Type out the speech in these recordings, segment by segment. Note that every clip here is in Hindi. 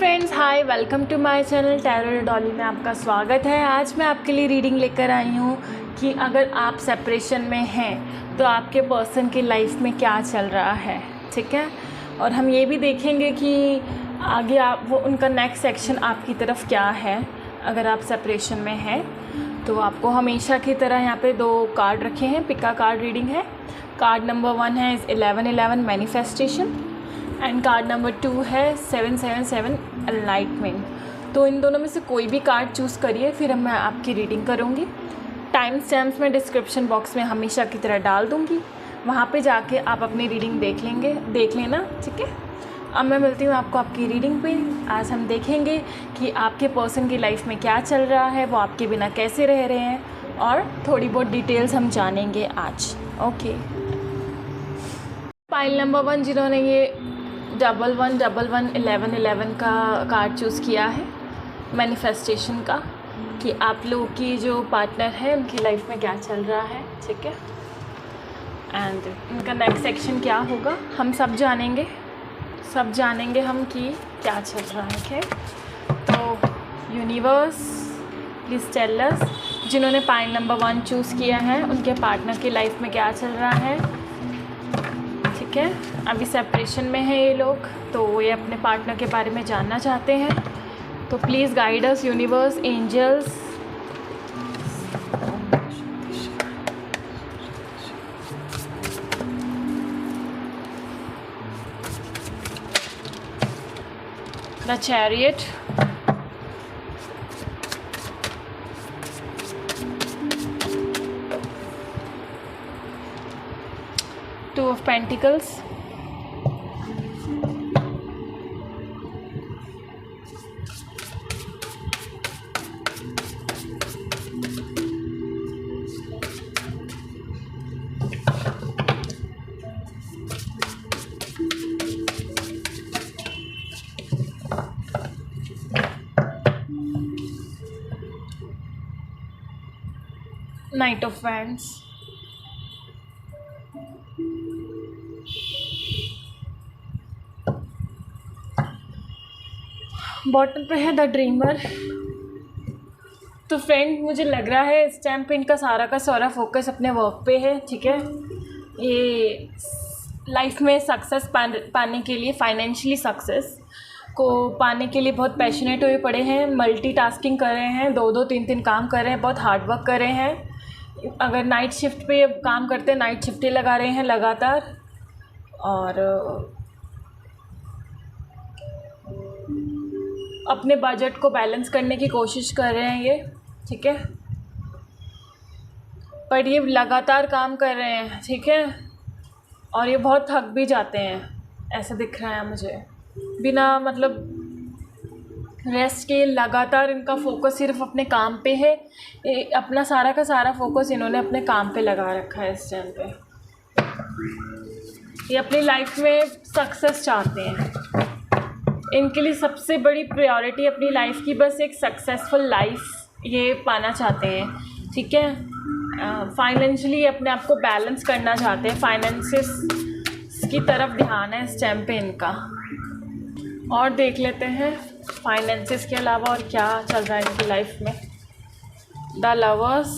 Friends, hi, welcome to my channel tarot Dolly में आपका स्वागत है। आज मैं आपके लिए रीडिंग लेकर आई हूँ कि अगर आप सेपरेशन में हैं तो आपके पर्सन की लाइफ में क्या चल रहा है, ठीक है। और हम ये भी देखेंगे कि आगे आप वो उनका नेक्स्ट सेक्शन आपकी तरफ क्या है। अगर आप सेपरेशन में हैं तो आपको हमेशा की तरह यहाँ पे 2 कार्ड रखे हैं, पिका कार्ड रीडिंग है। कार्ड नंबर 1 है 1111 मैनिफेस्टेशन एंड कार्ड नंबर 2 है 777 एनलाइटमेंट। तो इन दोनों में से कोई भी कार्ड चूज़ करिए, फिर मैं आपकी रीडिंग करूँगी। टाइम स्टैम्प्स में डिस्क्रिप्शन बॉक्स में हमेशा की तरह डाल दूँगी, वहाँ पे जाके आप अपनी रीडिंग देख लेना, ठीक है। अब मैं मिलती हूँ आपको आपकी रीडिंग पे। आज हम देखेंगे कि आपके पर्सन की लाइफ में क्या चल रहा है, वो आपके बिना कैसे रह रहे हैं, और थोड़ी बहुत डिटेल्स हम जानेंगे आज। ओके, पाइल नंबर 1 जिन्होंने ये 1111 का कार्ड चूज़ किया है मैनिफेस्टेशन का, कि आप लोगों की जो पार्टनर है उनकी लाइफ में क्या चल रहा है, ठीक है। एंड इनका नेक्स्ट सेक्शन क्या होगा हम सब जानेंगे हम कि क्या चल रहा है, ठीक। तो यूनिवर्स प्लीज़ टेल अस, जिन्होंने पाइल नंबर 1 चूज़ किया है उनके पार्टनर की लाइफ में क्या चल रहा है, ठीक है। अभी सेपरेशन में है ये लोग, तो ये अपने पार्टनर के बारे में जानना चाहते हैं। तो please guide us universe, angels. The chariot, Two of Pentacles, Knight of Wands, bottom पे है द ड्रीमर। तो फ्रेंड, मुझे लग रहा है इस टाइम पे इनका सारा का सारा फोकस अपने वर्क पे है, ठीक है। ये लाइफ में सक्सेस पाने के लिए, फाइनेंशियली सक्सेस को पाने के लिए बहुत पैशनेट हुए पड़े हैं, मल्टीटास्किंग कर रहे हैं, 2-2 3-3 काम कर रहे हैं, बहुत हार्ड वर्क कर रहे हैं। अगर नाइट शिफ्ट पे काम करते हैं, नाइट शिफ्टें लगा रहे हैं लगातार, और अपने बजट को बैलेंस करने की कोशिश कर रहे हैं ये, ठीक है। पर ये लगातार काम कर रहे हैं, ठीक है, और ये बहुत थक भी जाते हैं, ऐसा दिख रहा है मुझे। बिना मतलब रेस्ट के लगातार इनका फोकस सिर्फ अपने काम पे है। अपना सारा का सारा फोकस इन्होंने अपने काम पे लगा रखा है इस टाइम पे। ये अपनी लाइफ में सक्सेस चाहते हैं। इनके लिए सबसे बड़ी प्रायोरिटी अपनी लाइफ की बस एक सक्सेसफुल लाइफ ये पाना चाहते हैं, ठीक है। फाइनेंशियली अपने आप को बैलेंस करना चाहते हैं, फाइनेंसिस की तरफ ध्यान है इस टाइम पे इनका। और देख लेते हैं फाइनेंसिस के अलावा और क्या चल रहा है इनकी लाइफ में। द लवर्स,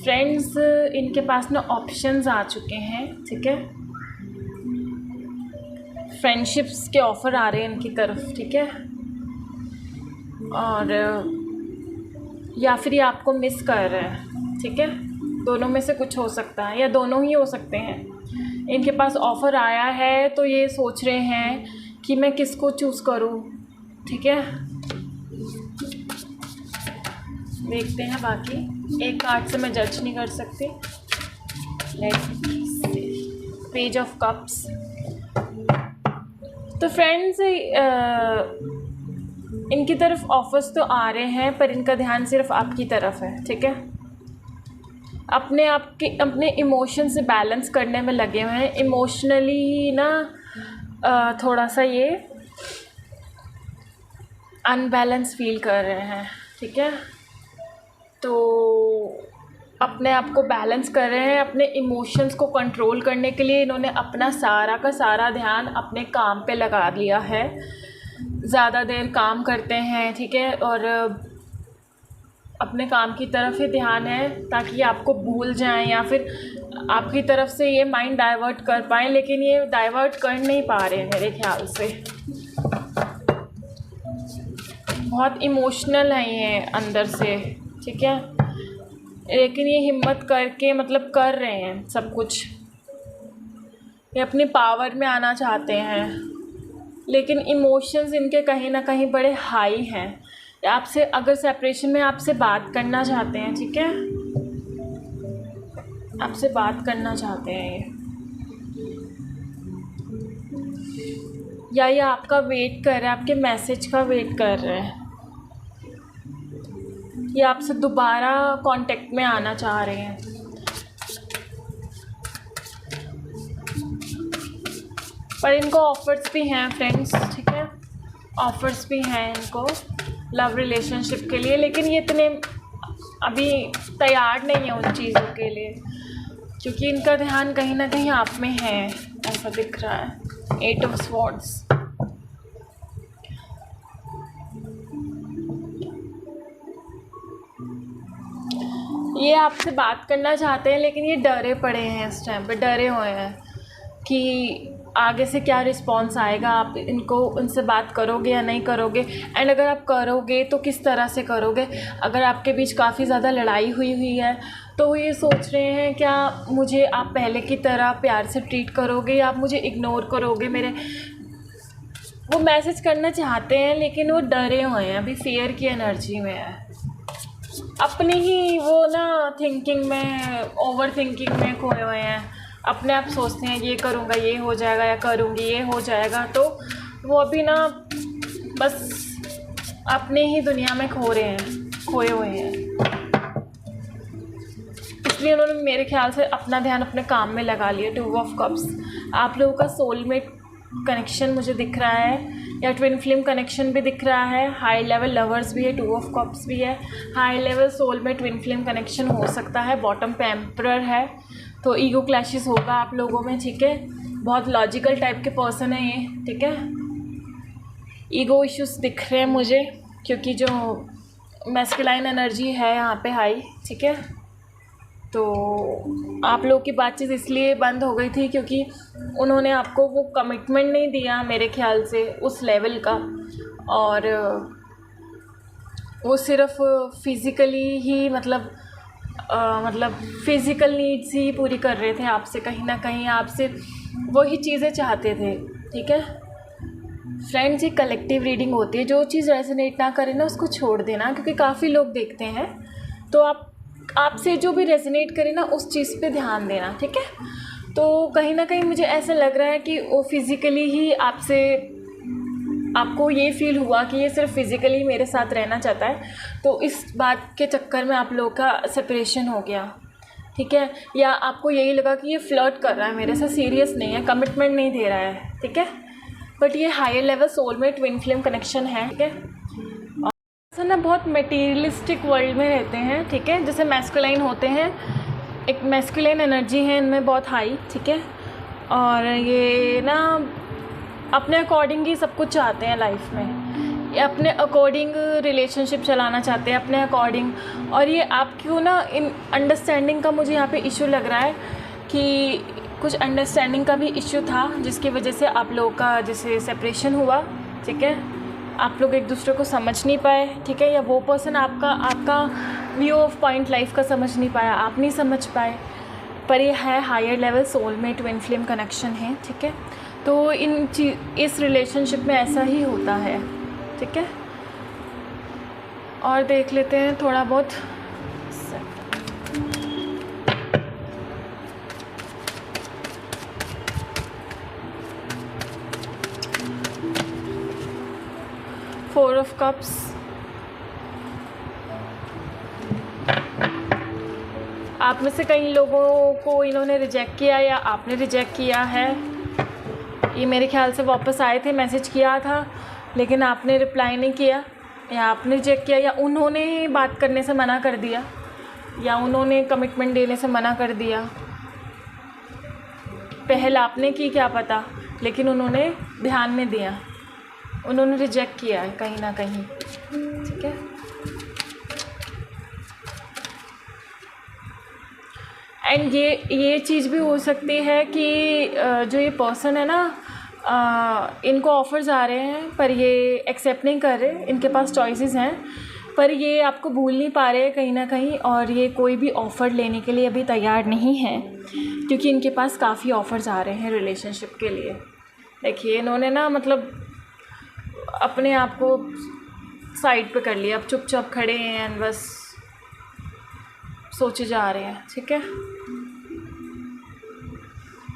फ्रेंड्स, इनके पास ना ऑप्शंस आ चुके हैं, ठीक है। फ्रेंडशिप्स के ऑफ़र आ रहे हैं इनकी तरफ, ठीक है। और या फिर ये आपको मिस कर रहे हैं, ठीक है। दोनों में से कुछ हो सकता है, या दोनों ही हो सकते हैं। इनके पास ऑफ़र आया है तो ये सोच रहे हैं कि मैं किसको चूज़ करूं, ठीक है। देखते हैं, बाकी एक कार्ड से मैं जज नहीं कर सकती। Page of cups. तो फ्रेंड्स, इनकी तरफ ऑफर्स तो आ रहे हैं, पर इनका ध्यान सिर्फ आपकी तरफ है, ठीक है। अपने इमोशन से बैलेंस करने में लगे हुए हैं। इमोशनली ना थोड़ा सा ये अनबैलेंस फील कर रहे हैं, ठीक है। तो अपने आप को बैलेंस कर रहे हैं। अपने इमोशंस को कंट्रोल करने के लिए इन्होंने अपना सारा का सारा ध्यान अपने काम पे लगा लिया है। ज़्यादा देर काम करते हैं, ठीक है, और अपने काम की तरफ ही ध्यान है ताकि आपको भूल जाएं या फिर आपकी तरफ से ये माइंड डाइवर्ट कर पाएँ, लेकिन ये डाइवर्ट कर नहीं पा रहे मेरे ख्याल से। बहुत इमोशनल हैं ये अंदर से, ठीक है, लेकिन ये हिम्मत करके मतलब कर रहे हैं सब कुछ। ये अपनी पावर में आना चाहते हैं, लेकिन इमोशंस इनके कहीं ना कहीं बड़े हाई हैं। आपसे अगर सेपरेशन में आपसे बात करना चाहते हैं, ठीक है, आपसे बात करना चाहते हैं ये, या ये आपका वेट कर रहे हैं, आपके मैसेज का वेट कर रहे हैं, ये आपसे दोबारा कांटेक्ट में आना चाह रहे हैं। पर इनको ऑफ़र्स भी हैं फ्रेंड्स, ठीक है, ऑफ़र्स भी हैं इनको लव रिलेशनशिप के लिए, लेकिन ये इतने अभी तैयार नहीं है उन चीज़ों के लिए, क्योंकि इनका ध्यान कहीं ना कहीं आप में है, ऐसा दिख रहा है। 8 ऑफ स्वॉर्ड्स, ये आपसे बात करना चाहते हैं, लेकिन ये डरे पड़े हैं इस टाइम पे, डरे हुए हैं कि आगे से क्या रिस्पॉन्स आएगा, आप इनको उनसे बात करोगे या नहीं करोगे, एंड अगर आप करोगे तो किस तरह से करोगे। अगर आपके बीच काफ़ी ज़्यादा लड़ाई हुई है तो वो ये सोच रहे हैं क्या मुझे आप पहले की तरह प्यार से ट्रीट करोगे या आप मुझे इग्नोर करोगे। मेरे वो मैसेज करना चाहते हैं लेकिन वो डरे हुए हैं, अभी फियर की एनर्जी में है, अपनी ही वो ना थिंकिंग में, ओवर थिंकिंग में खोए हुए हैं। अपने आप सोचते हैं ये करूँगा ये हो जाएगा, या करूँगी ये हो जाएगा, तो वो अभी ना बस अपने ही दुनिया में खोए हुए हैं। इसलिए उन्होंने मेरे ख्याल से अपना ध्यान अपने काम में लगा लिया। 2 ऑफ कप्स, आप लोगों का सोलमेट कनेक्शन मुझे दिख रहा है, या ट्विन फ्लेम कनेक्शन भी दिख रहा है। हाई लेवल लवर्स भी है, 2 ऑफ कप्स भी है, हाई लेवल सोल में ट्विन फ्लेम कनेक्शन हो सकता है। बॉटम पे एम्परर है, तो ईगो क्लैशेस होगा आप लोगों में, ठीक है। बहुत लॉजिकल टाइप के पर्सन है ये, ठीक है। ईगो इश्यूज दिख रहे हैं मुझे, क्योंकि जो मैस्कुलाइन एनर्जी है यहाँ पे हाई, ठीक है। तो आप लोगों की बातचीत इसलिए बंद हो गई थी क्योंकि उन्होंने आपको वो कमिटमेंट नहीं दिया मेरे ख्याल से उस लेवल का, और वो सिर्फ फिज़िकली ही मतलब फ़िज़िकल नीड्स ही पूरी कर रहे थे आपसे, कहीं ना कहीं आपसे वही चीज़ें चाहते थे, ठीक है। फ्रेंड्स, ये कलेक्टिव रीडिंग होती है, जो चीज़ रेजोनेट ना करे ना उसको छोड़ देना, क्योंकि काफ़ी लोग देखते हैं, तो आपसे जो भी रेजोनेट करे ना उस चीज़ पे ध्यान देना, ठीक है। तो कहीं ना कहीं मुझे ऐसा लग रहा है कि वो फिज़िकली ही आपको ये फ़ील हुआ कि ये सिर्फ फिज़िकली मेरे साथ रहना चाहता है, तो इस बात के चक्कर में आप लोगों का सेपरेशन हो गया, ठीक है। या आपको यही लगा कि ये फ्लर्ट कर रहा है मेरे से, सीरियस नहीं है, कमिटमेंट नहीं दे रहा है, ठीक है। बट ये हायर लेवल सोल में ट्विन फ्लेम कनेक्शन है, ठीक है। और ना बहुत मटेरियलिस्टिक वर्ल्ड में रहते हैं, ठीक है, जैसे मैस्कुलाइन होते हैं, एक मैस्कुलाइन एनर्जी है इनमें बहुत हाई, ठीक है। और ये ना अपने अकॉर्डिंग ही सब कुछ चाहते हैं लाइफ में, ये अपने अकॉर्डिंग रिलेशनशिप चलाना चाहते हैं, अपने अकॉर्डिंग। और ये आपको ना इन अंडरस्टैंडिंग का मुझे यहाँ पे इशू लग रहा है कि कुछ अंडरस्टैंडिंग का भी इशू था, जिसकी वजह से आप लोगों का जैसे सेपरेशन हुआ, ठीक है। आप लोग एक दूसरे को समझ नहीं पाए, ठीक है, या वो पर्सन आपका व्यू ऑफ पॉइंट लाइफ का समझ नहीं पाया, आप नहीं समझ पाए। पर ये है हायर लेवल सोल में ट्विन फ्लेम कनेक्शन है, ठीक है। तो इस रिलेशनशिप में ऐसा ही होता है, ठीक है। और देख लेते हैं थोड़ा बहुत। फोर ऑफ कप्स, आप में से कई लोगों को इन्होंने रिजेक्ट किया या आपने रिजेक्ट किया है। ये मेरे ख्याल से वापस आए थे, मैसेज किया था, लेकिन आपने रिप्लाई नहीं किया, या आपने रिजेक्ट किया, या उन्होंने बात करने से मना कर दिया, या उन्होंने कमिटमेंट देने से मना कर दिया। पहल आपने की क्या पता, लेकिन उन्होंने ध्यान नहीं दिया, उन्होंने रिजेक्ट किया है कहीं ना कहीं। ठीक है, एंड ये चीज़ भी हो सकती है कि जो ये पर्सन है ना, इनको ऑफ़र्स आ रहे हैं पर ये एक्सेप्ट नहीं कर रहे, इनके पास चॉइसेस हैं पर ये आपको भूल नहीं पा रहे हैं कहीं ना कहीं, और ये कोई भी ऑफ़र लेने के लिए अभी तैयार नहीं है क्योंकि इनके पास काफ़ी ऑफ़र्स आ रहे हैं रिलेशनशिप के लिए। देखिए इन्होंने ना मतलब अपने आप को साइड पे कर लिया, अब चुपचाप खड़े हैं एंड बस सोचे जा रहे हैं। ठीक है,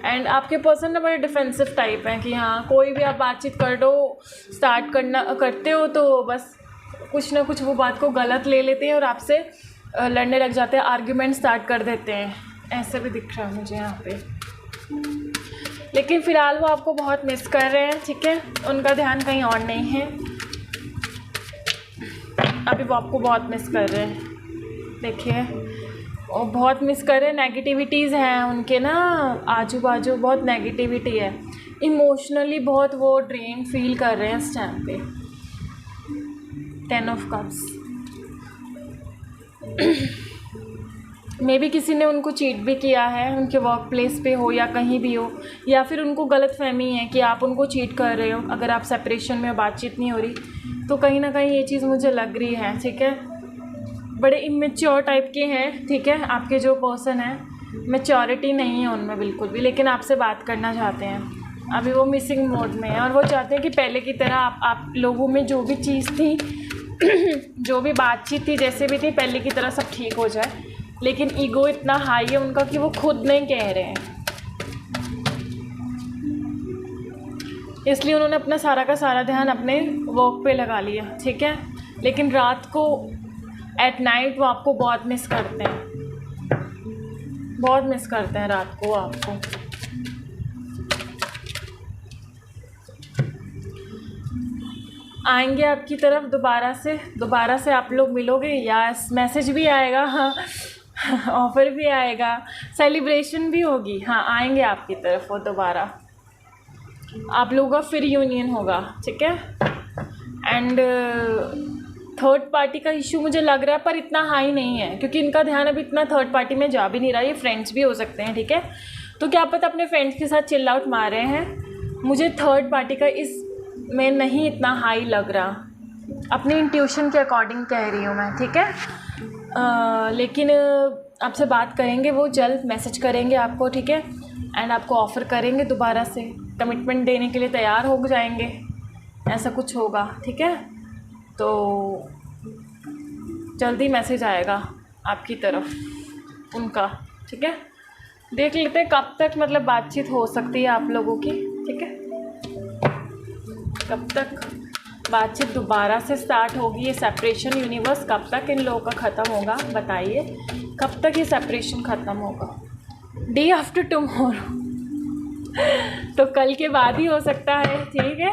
एंड आपके पर्सन ना बड़े डिफेंसिव टाइप हैं कि हाँ कोई भी आप बातचीत कर दो, स्टार्ट करते हो तो बस कुछ ना कुछ वो बात को गलत ले लेते हैं और आपसे लड़ने लग जाते हैं, आर्ग्यूमेंट स्टार्ट कर देते हैं। ऐसे भी दिख रहा है मुझे यहाँ पे, लेकिन फ़िलहाल वो आपको बहुत मिस कर रहे हैं। ठीक है, उनका ध्यान कहीं और नहीं है, अभी वो आपको बहुत मिस कर रहे हैं। देखिए वो बहुत मिस कर रहे हैं, नेगेटिविटीज़ हैं उनके ना आजू बाजू, बहुत नेगेटिविटी है, इमोशनली बहुत वो ड्रेन फील कर रहे हैं इस टाइम पे। 10 ऑफ कप्स, मे बी किसी ने उनको चीट भी किया है, उनके वर्क प्लेस पे हो या कहीं भी हो, या फिर उनको गलतफहमी है कि आप उनको चीट कर रहे हो। अगर आप सेपरेशन में बातचीत नहीं हो रही तो कहीं ना कहीं ये चीज़ मुझे लग रही है। ठीक है, बड़े इमेच्योर टाइप के हैं। ठीक है, आपके जो पर्सन हैं मैच्योरिटी नहीं है उनमें बिल्कुल भी, लेकिन आपसे बात करना चाहते हैं। अभी वो मिसिंग मोड में है और वो चाहते हैं कि पहले की तरह आप लोगों में जो भी चीज़ थी जो भी बातचीत थी, जैसे भी थी, पहले की तरह सब ठीक हो जाए। लेकिन ईगो इतना हाई है उनका कि वो खुद नहीं कह रहे हैं, इसलिए उन्होंने अपना सारा का सारा ध्यान अपने वर्क पे लगा लिया। ठीक है, लेकिन रात को एट नाइट वो आपको बहुत मिस करते हैं, बहुत मिस करते हैं रात को आपको। आएंगे आपकी तरफ दोबारा से आप लोग मिलोगे, या मैसेज भी आएगा, हाँ ऑफ़र भी आएगा, सेलिब्रेशन भी होगी। हाँ आएंगे आपकी तरफ वो दोबारा, आप लोगों का फिर यूनियन होगा। ठीक है, एंड थर्ड पार्टी का इशू मुझे लग रहा है पर इतना हाई नहीं है क्योंकि इनका ध्यान अभी इतना थर्ड पार्टी में जा भी नहीं रहा। ये फ्रेंड्स भी हो सकते हैं। ठीक है, तो क्या पता अपने फ्रेंड्स के साथ चिल आउट मार रहे हैं। मुझे थर्ड पार्टी का इस में नहीं इतना हाई लग रहा, अपनी इंट्यूशन के अकॉर्डिंग कह रही हूँ मैं। ठीक है, लेकिन आपसे बात करेंगे, वो जल्द मैसेज करेंगे आपको। ठीक है, एंड आपको ऑफ़र करेंगे, दोबारा से कमिटमेंट देने के लिए तैयार हो जाएंगे, ऐसा कुछ होगा। ठीक है, तो जल्दी मैसेज आएगा आपकी तरफ उनका। ठीक है, देख लेते हैं कब तक मतलब बातचीत हो सकती है आप लोगों की। ठीक है, कब तक बातचीत दोबारा से स्टार्ट होगी, ये सेपरेशन यूनिवर्स कब तक इन लोगों का ख़त्म होगा, बताइए कब तक ये सेपरेशन ख़त्म होगा। डे आफ्टर टुमारो तो कल के बाद ही हो सकता है। ठीक है,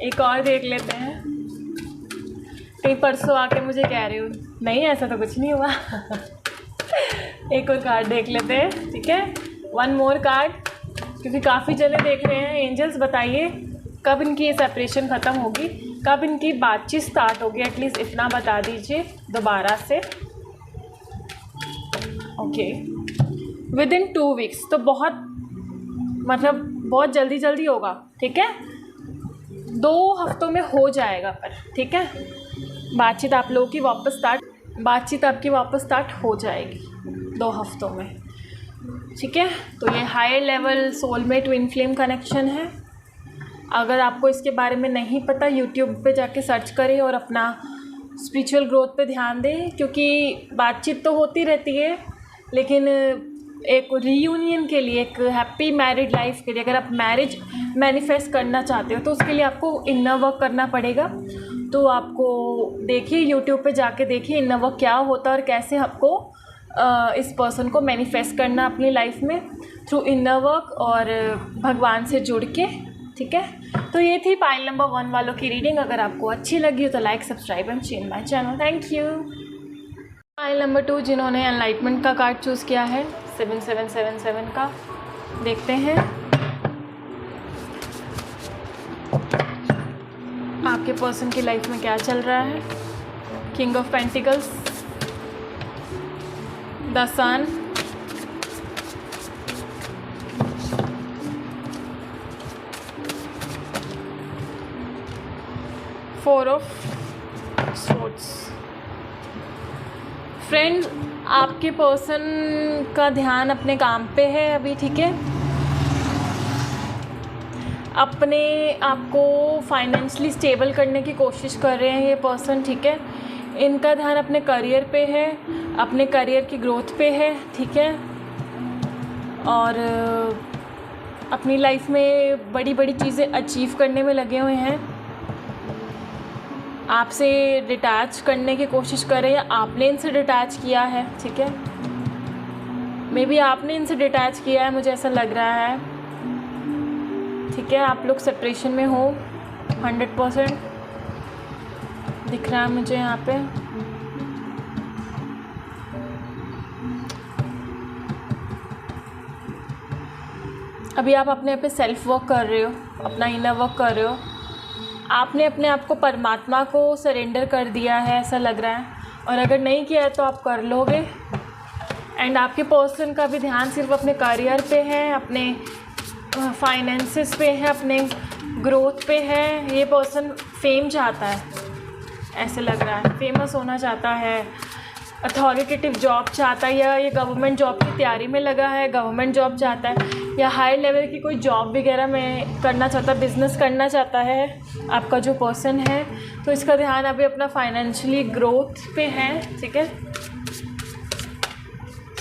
एक और देख लेते हैं, कहीं परसों आके मुझे कह रहे हो नहीं ऐसा तो कुछ नहीं हुआ एक और कार्ड देख लेते हैं। ठीक है, वन मोर कार्ड, क्योंकि काफ़ी जने देख रहे हैं। एंजल्स बताइए कब इनकी ये सेपरेशन ख़त्म होगी, कब इनकी बातचीत स्टार्ट होगी, एटलीस्ट इतना बता दीजिए दोबारा से। ओके, विद इन 2 वीक्स, तो बहुत मतलब बहुत जल्दी होगा। ठीक है, 2 हफ्तों में हो जाएगा पर। ठीक है, बातचीत आपकी वापस स्टार्ट हो जाएगी 2 हफ्तों में। ठीक है, तो ये higher level soulmate twin flame connection है। अगर आपको इसके बारे में नहीं पता, यूट्यूब पे जाके सर्च करें और अपना स्पिरिचुअल ग्रोथ पे ध्यान दें, क्योंकि बातचीत तो होती रहती है, लेकिन एक रीयूनियन के लिए, एक हैप्पी मैरिड लाइफ के लिए, अगर आप मैरिज मैनिफेस्ट करना चाहते हो तो उसके लिए आपको इनर वर्क करना पड़ेगा। तो आपको देखिए, यूट्यूब पे जाके देखिए इनर वर्क क्या होता है और कैसे आपको इस पर्सन को मैनिफेस्ट करना अपनी लाइफ में थ्रू इनर वर्क और भगवान से जुड़ के। ठीक है, तो ये थी पाइल नंबर 1 वालों की रीडिंग। अगर आपको अच्छी लगी हो तो like, subscribe and share my channel. Thank you. File number 2 जिन्होंने एनलाइटमेंट का कार्ड चूज़ किया है 7777 का, देखते हैं आपके पर्सन की लाइफ में क्या चल रहा है। King of pentacles, the sun, four of swords. Friends, आपके पर्सन का ध्यान अपने काम पे है अभी, ठीक है। अपने आप को फाइनेंशियली स्टेबल करने की कोशिश कर रहे हैं ये पर्सन, ठीक है। इनका ध्यान अपने करियर पे है, अपने करियर की ग्रोथ पे है, ठीक है। और अपनी लाइफ में बड़ी बड़ी चीज़ें अचीव करने में लगे हुए हैं। आपसे डिटैच करने की कोशिश कर रहे हैं, आपने इनसे डिटैच किया है, ठीक है। मे बी आपने इनसे डिटैच किया है, मुझे ऐसा लग रहा है, ठीक है। आप लोग सेपरेशन में हो 100% दिख रहा है मुझे यहाँ पे। अभी आप अपने पे सेल्फ वर्क कर रहे हो, अपना इनर वर्क कर रहे हो। आपने अपने आप को परमात्मा को सरेंडर कर दिया है, ऐसा लग रहा है। और अगर नहीं किया है तो आप कर लोगे। एंड आपके पर्सन का भी ध्यान सिर्फ अपने करियर पे है, अपने फाइनेंसेस पे है, अपने ग्रोथ पे है। ये पर्सन फेम चाहता है, ऐसे लग रहा है, फेमस होना चाहता है, अथॉरिटेटिव जॉब चाहता है, या ये गवर्नमेंट जॉब की तैयारी में लगा है, गवर्नमेंट जॉब चाहता है, या हाई लेवल की कोई जॉब वगैरह में करना चाहता है, बिजनेस करना चाहता है आपका जो पर्सन है। तो इसका ध्यान अभी अपना फाइनेंशियली ग्रोथ पे है, ठीक है।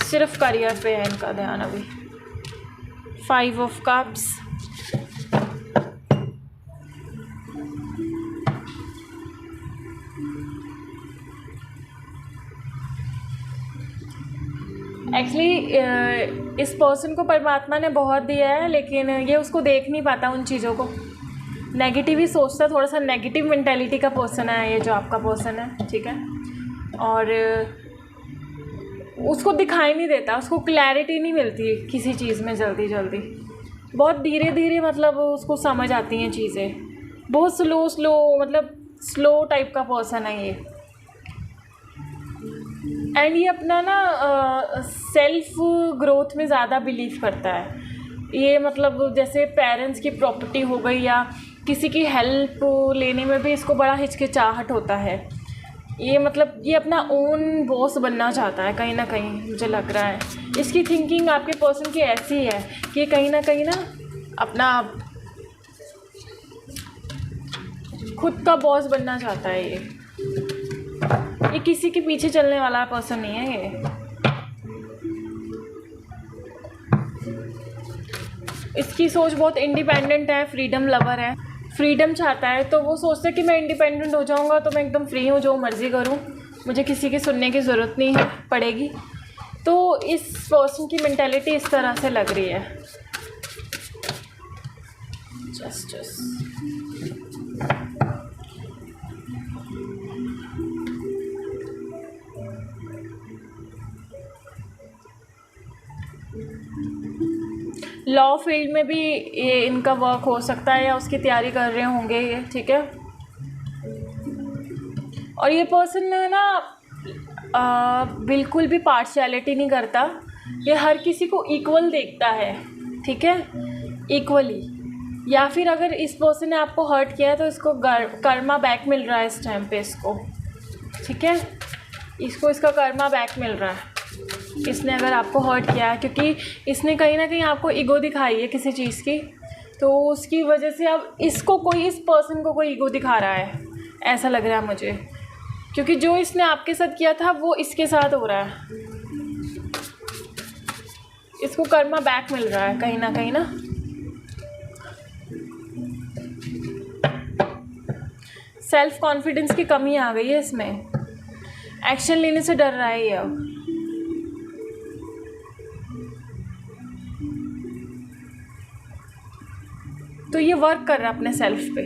सिर्फ करियर पे है इनका ध्यान अभी। 5 ऑफ कप्स, एक्चुअली इस पर्सन को परमात्मा ने बहुत दिया है, लेकिन ये उसको देख नहीं पाता उन चीज़ों को, नेगेटिव ही सोचता, थोड़ा सा नेगेटिव मेंटालिटी का पर्सन है ये जो आपका पर्सन है, ठीक है। और उसको दिखाई नहीं देता, उसको क्लैरिटी नहीं मिलती किसी चीज़ में जल्दी जल्दी, बहुत धीरे धीरे मतलब उसको समझ आती हैं चीज़ें, बहुत स्लो मतलब स्लो टाइप का पर्सन है ये। एंड ये अपना ना सेल्फ ग्रोथ में ज़्यादा बिलीव करता है। ये मतलब जैसे पेरेंट्स की प्रॉपर्टी हो गई या किसी की हेल्प लेने में भी इसको बड़ा हिचकिचाहट होता है। ये मतलब ये अपना ओन बॉस बनना चाहता है कहीं ना कहीं, मुझे लग रहा है। इसकी थिंकिंग आपके पर्सन की ऐसी है कि कहीं ना अपना खुद का बॉस बनना चाहता है। ये किसी के पीछे चलने वाला पर्सन नहीं है ये। इसकी सोच बहुत इंडिपेंडेंट है, फ्रीडम लवर है, फ्रीडम चाहता है। तो वो सोचता है कि मैं इंडिपेंडेंट हो जाऊंगा तो मैं एकदम फ्री हूँ, जो मर्ज़ी करूँ, मुझे किसी की सुनने की ज़रूरत नहीं है पड़ेगी। तो इस पर्सन की मेंटालिटी इस तरह से लग रही है। जस्टिस, लॉ फील्ड में भी ये इनका वर्क हो सकता है या उसकी तैयारी कर रहे होंगे ये, ठीक है। और ये पर्सन ना बिल्कुल भी पार्शियलिटी नहीं करता, ये हर किसी को इक्वल देखता है, ठीक है, इक्वली। या फिर अगर इस पर्सन ने आपको हर्ट किया है तो इसको कर्मा बैक मिल रहा है इस टाइम पे इसको, ठीक है। इसको इसका कर्मा बैक मिल रहा है, इसने अगर आपको हर्ट किया है, क्योंकि इसने कहीं ना कहीं आपको ईगो दिखाई है किसी चीज़ की, तो उसकी वजह से अब इसको कोई, इस पर्सन को कोई ईगो दिखा रहा है, ऐसा लग रहा है मुझे। क्योंकि जो इसने आपके साथ किया था वो इसके साथ हो रहा है, इसको कर्मा बैक मिल रहा है कहीं ना। सेल्फ कॉन्फिडेंस की कमी आ गई है इसमें, एक्शन लेने से डर रहा है ये अब। तो ये वर्क कर रहा है अपने सेल्फ पे,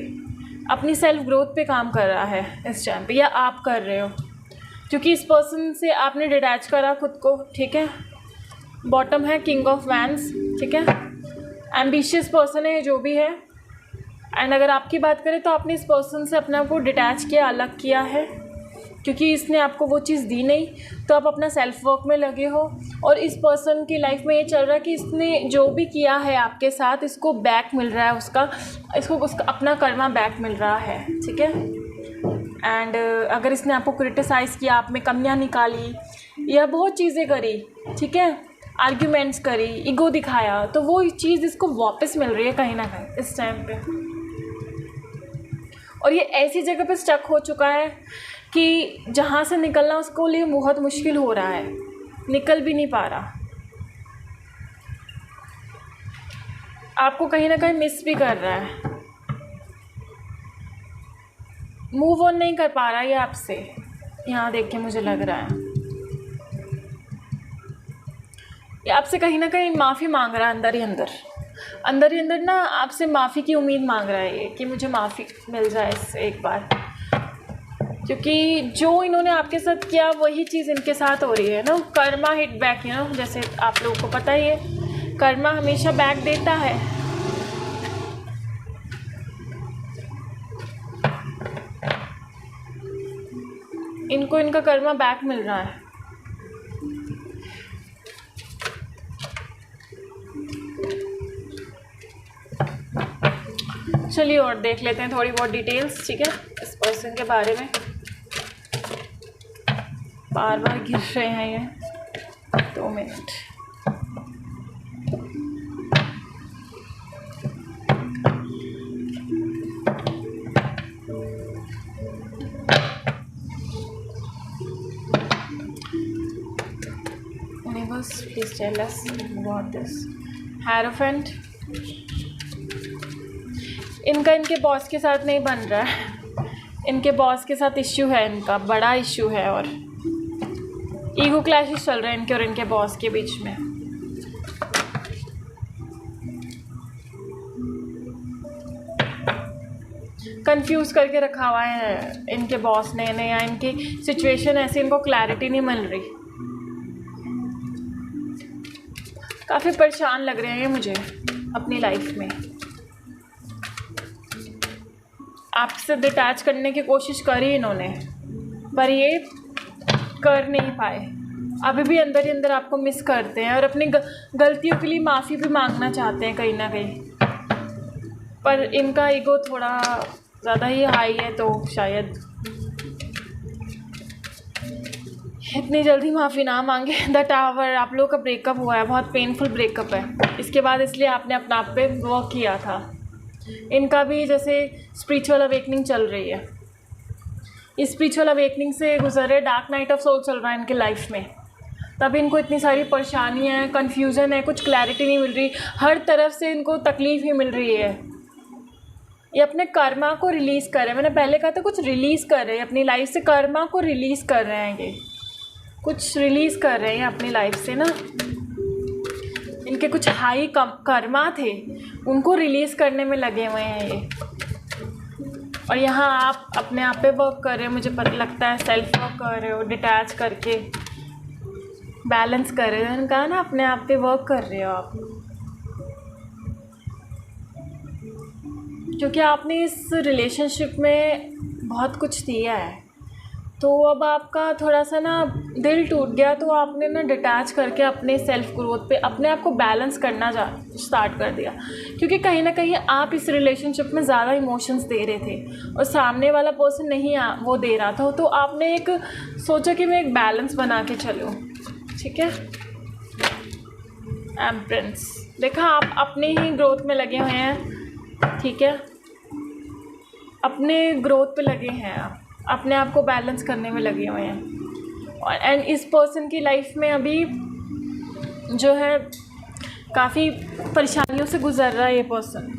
अपनी सेल्फ ग्रोथ पे काम कर रहा है इस टाइम पे, या आप कर रहे हो। क्योंकि इस पर्सन से आपने डिटैच करा खुद को, ठीक है। बॉटम है किंग ऑफ वैंड्स, ठीक है। एम्बिशियस पर्सन है जो भी है। एंड अगर आपकी बात करें तो आपने इस पर्सन से अपने आप को डिटैच किया, अलग किया है, क्योंकि इसने आपको वो चीज़ दी नहीं, तो आप अपना सेल्फ वर्क में लगे हो। और इस पर्सन की लाइफ में ये चल रहा है कि इसने जो भी किया है आपके साथ, इसको बैक मिल रहा है, उसका अपना कर्मा बैक मिल रहा है, ठीक है। एंड अगर इसने आपको क्रिटिसाइज़ किया, आप में कमियां निकाली या बहुत चीज़ें करी, ठीक है, आर्ग्यूमेंट्स करी, ईगो दिखाया, तो वो चीज़ इसको वापस मिल रही है कहीं ना कहीं इस टाइम पे। और ये ऐसी जगह पे स्टक हो चुका है कि जहाँ से निकलना उसको लिए बहुत मुश्किल हो रहा है, निकल भी नहीं पा रहा, आपको कहीं ना कहीं मिस भी कर रहा है, मूव ऑन नहीं कर पा रहा है ये आपसे। यहाँ देख के मुझे लग रहा है ये आपसे कहीं ना कहीं माफ़ी मांग रहा है, अंदर ही अंदर ना आपसे माफ़ी की उम्मीद मांग रहा है ये, कि मुझे माफ़ी मिल जाए इससे एक बार, क्योंकि जो इन्होंने आपके साथ किया वही चीज़ इनके साथ हो रही है ना। कर्मा हिट बैक, जैसे आप लोगों को पता ही है, कर्मा हमेशा बैक देता है। इनको इनका कर्मा बैक मिल रहा है। चलिए और देख लेते हैं थोड़ी बहुत डिटेल्स, ठीक है, इस पर्सन के बारे में। बार बार गिर रहे हैं ये, 2 minute. Universe, please tell us about this. Hierophant, इनका इनके बॉस के साथ नहीं बन रहा है, इनके बॉस के साथ इश्यू है, इनका बड़ा इश्यू है, और ईगो क्लैशेस चल रहे हैं इनके और इनके बॉस के बीच में। कंफ्यूज करके रखा हुआ है इनके बॉस ने इन्हें, या इनकी सिचुएशन ऐसी, इनको क्लैरिटी नहीं मिल रही, काफ़ी परेशान लग रहे हैं मुझे अपनी लाइफ में। आपसे डिटैच करने की कोशिश करी इन्होंने, पर ये कर नहीं पाए, अभी भी अंदर ही अंदर आपको मिस करते हैं और अपनी गलतियों के लिए माफ़ी भी मांगना चाहते हैं कहीं ना कहीं, पर इनका ईगो थोड़ा ज़्यादा ही हाई है, तो शायद इतनी जल्दी माफ़ी ना मांगे। द टावर, आप लोगों का ब्रेकअप हुआ है, बहुत पेनफुल ब्रेकअप है इसके बाद, इसलिए आपने अपना आप पे वर्क किया था। इनका भी जैसे स्पिरिचुअल अवेकनिंग चल रही है, इस स्पिरिचुअल अवेकनिंग से गुजरे, डार्क नाइट ऑफ सोल चल रहा है इनके लाइफ में, तभी इनको इतनी सारी परेशानियाँ हैं, कन्फ्यूज़न है, कुछ क्लैरिटी नहीं मिल रही, हर तरफ से इनको तकलीफ़ ही मिल रही है। ये अपने कर्मा को रिलीज़ कर रहे हैं, मैंने पहले कहा था कुछ रिलीज़ कर रहे हैं अपनी लाइफ से, कर्मा को रिलीज़ कर रहे हैं, ये कुछ रिलीज़ कर रहे हैं अपनी लाइफ से ना। इनके कुछ हाई कर्मा थे, उनको रिलीज़ करने में लगे हुए हैं ये, और यहाँ आप अपने आप पे वर्क कर रहे हो, मुझे पता लगता है सेल्फ वर्क कर रहे हो, डिटैच करके बैलेंस कर रहे हो, मैंने कहा ना अपने आप पे वर्क कर रहे हो आप, क्योंकि आपने इस रिलेशनशिप में बहुत कुछ दिया है, तो अब आपका थोड़ा सा ना दिल टूट गया, तो आपने ना डिटैच करके अपने सेल्फ ग्रोथ पे अपने आप को बैलेंस करना स्टार्ट कर दिया, क्योंकि कहीं ना कहीं आप इस रिलेशनशिप में ज़्यादा इमोशंस दे रहे थे और सामने वाला पर्सन नहीं वो दे रहा था, तो आपने एक सोचा कि मैं एक बैलेंस बना के चलूँ, ठीक है। एम्प्रेंस, देखा आप अपने ही ग्रोथ में लगे हुए हैं, ठीक है, अपने ग्रोथ पे लगे हैं आप, अपने आप को बैलेंस करने में लगे हुए हैं। और एंड इस पर्सन की लाइफ में अभी जो है काफ़ी परेशानियों से गुजर रहा है ये पर्सन,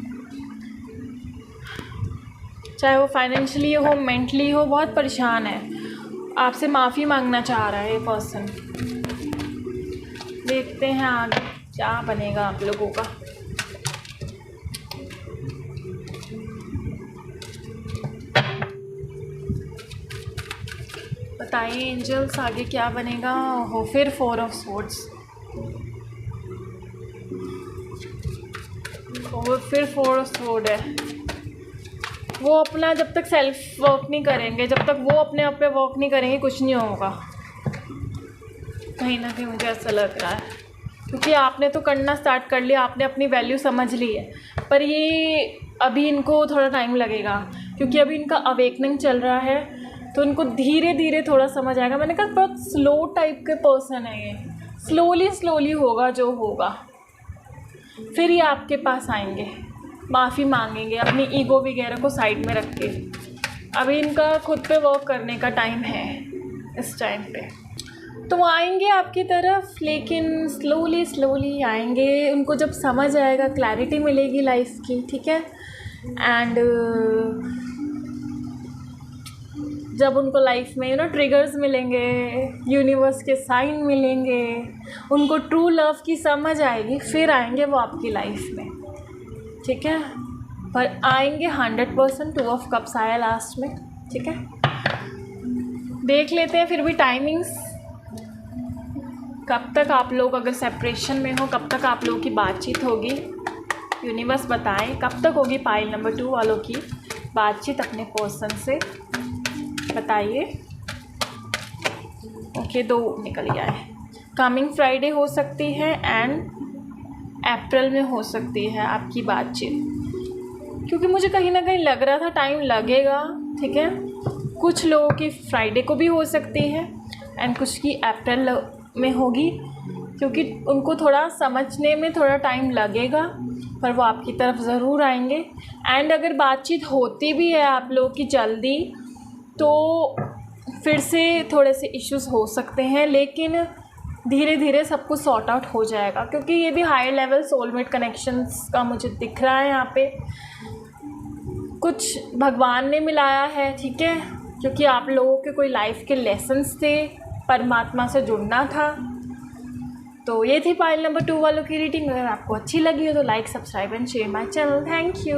चाहे वो फाइनेंशियली हो, मेंटली हो, बहुत परेशान है, आपसे माफ़ी मांगना चाह रहा है ये पर्सन। देखते हैं आगे क्या बनेगा आप लोगों का। बताइए एंजल्स आगे क्या बनेगा। हो फिर 4 ऑफ स्वॉर्ड्स, और फिर 4 ऑफ स्वॉर्ड है। वो अपना जब तक सेल्फ वर्क नहीं करेंगे, जब तक वो अपने आप पे वर्क नहीं करेंगे, कुछ नहीं होगा। कहीं ना कहीं मुझे ऐसा लग रहा है, क्योंकि आपने तो करना स्टार्ट कर लिया, आपने अपनी वैल्यू समझ ली है, पर ये अभी इनको थोड़ा टाइम लगेगा, क्योंकि अभी इनका अवेकनिंग चल रहा है, तो इनको धीरे धीरे थोड़ा समझ आएगा। मैंने कहा बहुत स्लो टाइप के पर्सन है ये, स्लोली होगा जो होगा। फिर ये आपके पास आएंगे, माफ़ी मांगेंगे, अपनी ईगो वगैरह को साइड में रख के। अभी इनका खुद पे वर्क करने का टाइम है इस टाइम पे, तो आएंगे आपकी तरफ, लेकिन स्लोली आएंगे। उनको जब समझ आएगा, क्लैरिटी मिलेगी लाइफ की, ठीक है। एंड जब उनको लाइफ में ट्रिगर्स मिलेंगे, यूनिवर्स के साइन मिलेंगे, उनको ट्रू लव की समझ आएगी, फिर आएंगे वो आपकी लाइफ में, ठीक है। पर आएंगे 100%। 2 ऑफ कप्स आया लास्ट में, ठीक है। देख लेते हैं फिर भी टाइमिंग्स, कब तक आप लोग अगर सेपरेशन में हो, कब तक आप लोगों की बातचीत होगी। यूनिवर्स बताएं कब तक होगी पाइल नंबर 2 वालों की बातचीत अपने पर्सन से, बताइए। ओके, 2 निकल गया है। कमिंग फ्राइडे हो सकती है एंड अप्रैल में हो सकती है आपकी बातचीत, क्योंकि मुझे कहीं ना कहीं लग रहा था टाइम लगेगा, ठीक है। कुछ लोगों की फ्राइडे को भी हो सकती है एंड कुछ की अप्रैल में होगी, क्योंकि उनको थोड़ा समझने में थोड़ा टाइम लगेगा, पर वो आपकी तरफ ज़रूर आएंगे। एंड अगर बातचीत होती भी है आप लोगों की जल्दी, तो फिर से थोड़े से इश्यूज हो सकते हैं, लेकिन धीरे धीरे सब कुछ सॉर्ट आउट हो जाएगा, क्योंकि ये भी हायर लेवल सोलमेट कनेक्शंस का मुझे दिख रहा है यहाँ पे। कुछ भगवान ने मिलाया है, ठीक है, क्योंकि आप लोगों के कोई लाइफ के लेसन्स थे, परमात्मा से जुड़ना था। तो ये थी पाइल नंबर 2 वालों की रीडिंग। अगर आपको अच्छी लगी हो तो like, subscribe and share my channel. Thank you.